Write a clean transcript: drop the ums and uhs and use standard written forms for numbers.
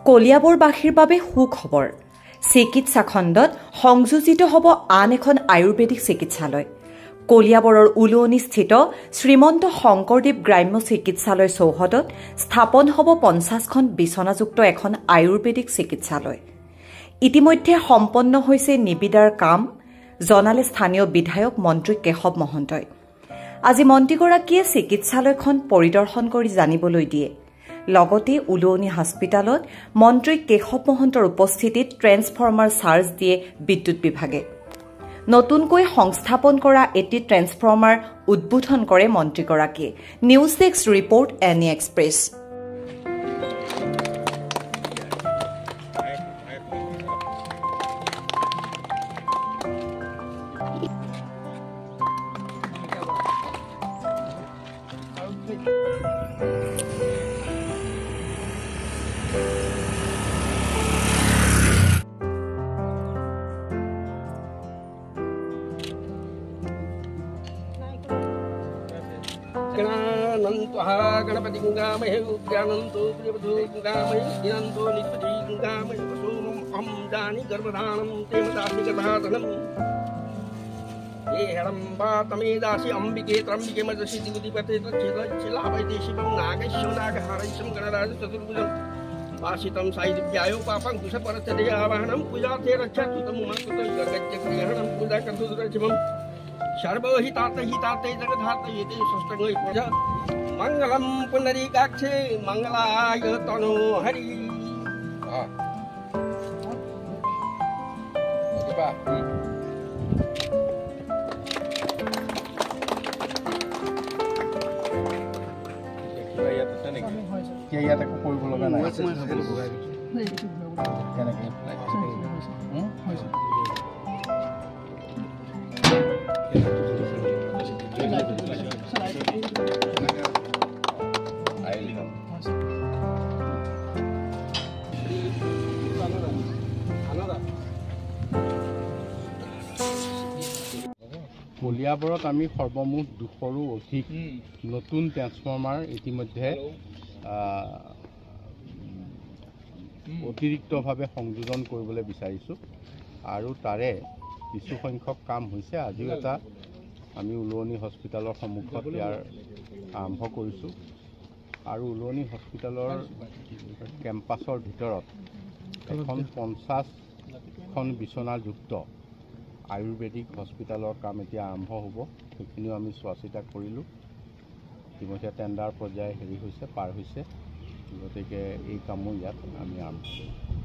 কলিয়াবৰবাসীৰ বাবে সুখবৰ চিকিৎসা খণ্ডত সংযোজিত হ'ব আন এখন আয়ুৰ্বেদিক চিকিৎসালয় কলিয়াবৰৰ উলুৱনিস্থিত শ্ৰীমন্ত শংকৰদেৱ গ্ৰাম্য চিকিৎসালয় চৌহদত স্থাপন হ'ব 50খন বিছনাযুক্ত এখন আয়ুৰ্বেদিক চিকিৎসালয় ইতিমধ্যে সম্পন্ন হৈছে নিবিদাৰ কাম জনালে স্থানীয় বিধায়ক মন্ত্ৰী কেশৱ মহন্তই আজি মন্ত্ৰীগৰাকীয়ে চিকিৎসালয়খন পৰিদৰ্শন কৰি জানিবলৈ দিয়ে লগতে উলুৱনি হস্পিটালত মন্ত্ৰী কেশৱ মহন্তৰ উপস্থিতিত ট্ৰেন্সফৰ্মাৰ চাৰ্জ দিয়ে বিদ্যুৎ বিভাগে নতুনকৈ সংস্থাপন কৰা এটি ট্ৰেন্সফৰ্মাৰ উদ্বোধন কৰে মন্ত্ৰীগৰাকীয়ে নিউজ ডেস্ক ৰিপৰ্ট এনি এক্সপ্ৰেছ गणपति गंगामहे उद्यानंतो प्रियवधू गंगामहे दिनंतो नित्पति गंगामहे वसोमं अहं जानि गर्भधारणं तेमदासि गर्भाधारणं ये हरंबा तमेदासि अंबिके त्रंबिके मदसि दिगुदिपते तच्छेदच्छेलाभयते शिवं नागेश्व नागहारैशं गणराज चतुर्भुजं वासितं सायिदिव्यायो पापं कुशपरचते आवाहनं पूजार्थे रक्षातु तमुमाकृतं गगज्जग्रहणं पूजा कर्तुदुरशिवं सर्वहितार्थे जगद्धार्थे षष्ठंगै पूजा मंगलम पुंडरीकाक्षे मंगलाय तनो हरि কলিয়াবৰত আমি সৰ্বমুঠ 200ৰো অধিক নতুন ট্ৰেন্সফৰ্মাৰ ইতিমধ্যে অতিৰিক্তভাৱে সংযোজন কৰিবলৈ বিচাৰিছোঁ আৰু তাৰে কিছু সংখ্যক কাম হৈছে আজিও এটা আমি উলুৱনি হস্পিটালৰ সন্মুখত ইয়াৰ আৰম্ভ কৰিছোঁ আৰু উলুৱনি হস্পিটালৰ কেম্পাছৰ ভিতৰত এখন 50খন বিছনাযুক্ত আয়ুৰ্বেদিক হস্পিটালৰ কাম এতিয়া আৰম্ভ হ'ব সেইখিনিও আমি চোৱা চিতা কৰিলোঁ ইতিমধ্যে টেণ্ডাৰ পৰ্যায় পাৰ হৈছে গতিকে এই কামো ইয়াত আমি আৰম্ভ কৰিম